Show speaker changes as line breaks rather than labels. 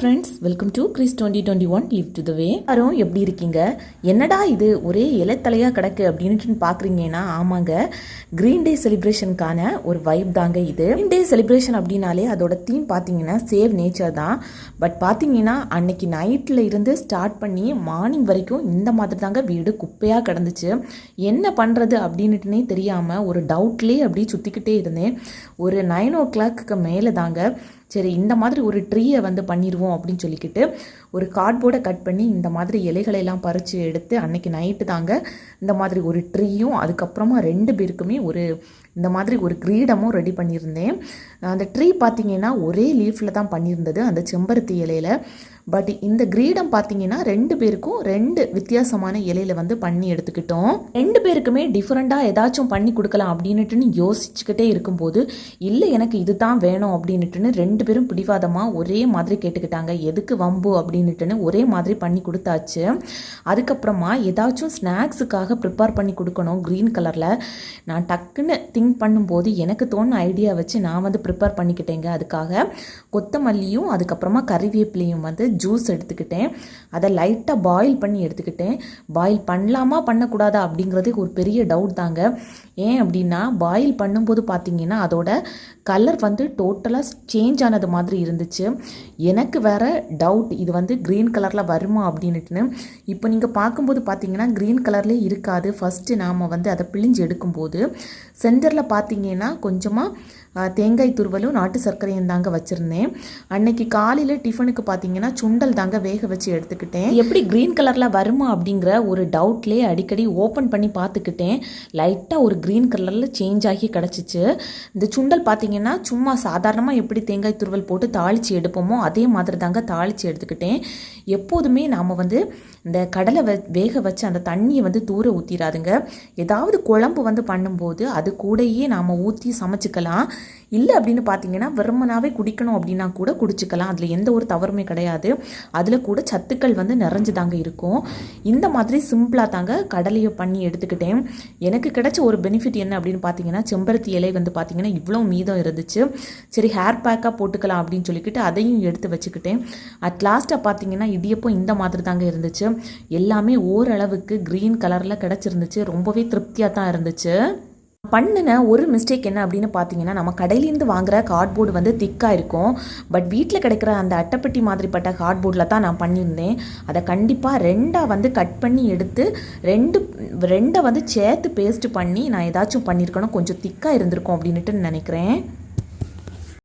Friends, welcome to Chris 2021 live to the way. யாரும் எப்படி இருக்கீங்க? என்னடா இது ஒரே இலைத்தலையாக கிடக்கு அப்படின்ட்டு பார்க்குறீங்கன்னா, ஆமாங்க, கிரீன் டே செலிப்ரேஷனுக்கான ஒரு வைப் தாங்க இது. கிரீன் டே செலிப்ரேஷன் அப்படின்னாலே அதோட தீம் பார்த்தீங்கன்னா சேவ் நேச்சர் தான். பட் பார்த்தீங்கன்னா அன்னைக்கு நைட்டில் இருந்து ஸ்டார்ட் பண்ணி மார்னிங் வரைக்கும் இந்த மாதிரி தாங்க வீடு குப்பையாக கிடந்துச்சு. என்ன பண்ணுறது அப்படின்னுட்டுனே தெரியாமல் ஒரு டவுட்லேயே அப்படி சுற்றிக்கிட்டே இருந்தேன். ஒரு 9 o'clock மேலே தாங்க சரி இந்த மாதிரி ஒரு ட்ரீயை வந்து பண்ணிடுவோம் அப்படின்னு சொல்லிக்கிட்டு ஒரு கார்ட்போர்டை கட் பண்ணி இந்த மாதிரி இலைகளெல்லாம் பறித்து எடுத்து அன்னைக்கு நைட்டு தாங்க இந்த மாதிரி ஒரு ட்ரீயும் அதுக்கப்புறமா 2 பேருக்குமே இந்த மாதிரி ஒரு கிரீடமும் ரெடி பண்ணியிருந்தேன். அந்த ட்ரீ பார்த்தீங்கன்னா ஒரே லீஃபில் தான் பண்ணியிருந்தது, அந்த செம்பருத்தி இலையில். பட் இந்த கிரீடம் பார்த்தீங்கன்னா 2 பேருக்கும் 2 வித்தியாசமான இலையில வந்து பண்ணி எடுத்துக்கிட்டோம். 2 பேருக்குமே டிஃப்ரெண்ட்டாக ஏதாச்சும் பண்ணி கொடுக்கலாம் அப்படின்னுட்டுன்னு யோசிச்சுக்கிட்டே இருக்கும்போது இல்லை எனக்கு இது தான் வேணும் அப்படின்னுட்டுன்னு 2 பேரும் பிடிவாதமாக ஒரே மாதிரி கேட்டுக்கிட்டாங்க. எதுக்கு வம்பு அப்படின்னுட்டுன்னு ஒரே மாதிரி பண்ணி கொடுத்தாச்சு. அதுக்கப்புறமா ஏதாச்சும் ஸ்நாக்ஸுக்காக ப்ரிப்பேர் பண்ணி கொடுக்கணும் க்ரீன் கலரில். நான் டக்குன்னு திங்க் பண்ணும்போது எனக்கு தோணுன ஐடியா வச்சு நான் வந்து ப்ரிப்பேர் பண்ணிக்கிட்டேங்க. அதுக்காக கொத்தமல்லியும் அதுக்கப்புறமா கறிவேப்பிலையும் வந்து ஜூஸ் எடுத்துக்கிட்டேன். அதை லைட்டாக பாயில் பண்ணி எடுத்துக்கிட்டேன். பாயில் பண்ணலாமா பண்ணக்கூடாதா அப்படிங்கிறது ஒரு பெரிய டவுட் தாங்க. ஏன் அப்படின்னா பாயில் பண்ணும்போது பார்த்தீங்கன்னா அதோட கலர் வந்து டோட்டலாக சேஞ்ச் ஆனது மாதிரி இருந்துச்சு. எனக்கு வேற டவுட் இது வந்து க்ரீன் கலரில் வருமா அப்படின்னுட்டுன்னு. இப்போ நீங்கள் பார்க்கும்போது பார்த்தீங்கன்னா க்ரீன் கலர்லேயே இருக்காது. ஃபஸ்ட்டு நாம் வந்து அதை பிழிஞ்சு எடுக்கும்போது சென்டரில் பார்த்தீங்கன்னா கொஞ்சமாக தேங்காய் துருவலும் நாட்டு சர்க்கரையும் தாங்க வச்சுருந்தேன். அன்னைக்கு காலையில் டிஃபனுக்கு பார்த்தீங்கன்னா சுண்டல் தாங்க வேக வச்சு எடுத்துக்கிட்டேன். எப்படி க்ரீன் கலரில் வருமா அப்படிங்கிற ஒரு டவுட்லேயே அடிக்கடி ஓப்பன் பண்ணி பார்த்துக்கிட்டேன். லைட்டாக ஒரு க்ரீன் கலரில் சேஞ்ச் ஆகி கிடச்சிச்சு. இந்த சுண்டல் பார்த்தீங்கன்னா சும்மா சாதாரணமாக எப்படி தேங்காய் துருவல் போட்டு தாளித்து எடுப்போமோ அதே மாதிரி தாங்க தாளித்து எடுத்துக்கிட்டேன். எப்போதுமே நாம் வந்து இந்த கடலை வேக வச்சு அந்த தண்ணியை வந்து தூர ஊற்றிடாதுங்க. ஏதாவது குழம்பு வந்து பண்ணும்போது அது கூடயே நாம் ஊற்றி சமைச்சிக்கலாம். இல்லை அப்படின்னு பார்த்தீங்கன்னா வெறுமனாவே குடிக்கணும் அப்படின்னா கூட குடிச்சிக்கலாம். அதில் எந்த ஒரு தவறுமே கிடையாது. அதில் கூட சத்துக்கள் வந்து நிறைஞ்சு தாங்க இருக்கும். இந்த மாதிரி சிம்பிளாக தாங்க கடலையை பண்ணி எடுத்துக்கிட்டேன். எனக்கு கிடைச்ச ஒரு பெனிஃபிட் என்ன அப்படின்னு பார்த்தீங்கன்னா செம்பருத்தி இலை வந்து பார்த்தீங்கன்னா இவ்வளோ மீதம் இருந்துச்சு. சரி ஹேர் பேக்காக போட்டுக்கலாம் அப்படின்னு சொல்லிக்கிட்டு அதையும் எடுத்து வச்சுக்கிட்டேன். அட் லாஸ்ட்டாக பார்த்தீங்கன்னா இடியப்பம் இந்த மாதிரி தாங்க இருந்துச்சு. எல்லாமே ஓரளவுக்கு க்ரீன் கலரில் கிடச்சிருந்துச்சு. ரொம்பவே திருப்தியாக தான் இருந்துச்சு. பண்ணின ஒரு மிஸ்டேக் என்ன அப்படின்னு பார்த்தீங்கன்னா நம்ம கடையிலேருந்து வாங்குகிற கார்ட்போர்டு வந்து திக்காக இருக்கும். பட் வீட்டில் கிடைக்கிற அந்த அட்டைப்பெட்டி மாதிரிப்பட்ட கார்ட்போர்டில் தான் நான் பண்ணியிருந்தேன். அதை கண்டிப்பாக 2 வந்து கட் பண்ணி எடுத்து 2 வந்து சேர்த்து பேஸ்ட் பண்ணி நான் ஏதாச்சும் பண்ணியிருக்கணும். கொஞ்சம் திக்காக இருந்திருக்கும் அப்படின்ட்டு நினைக்கிறேன்.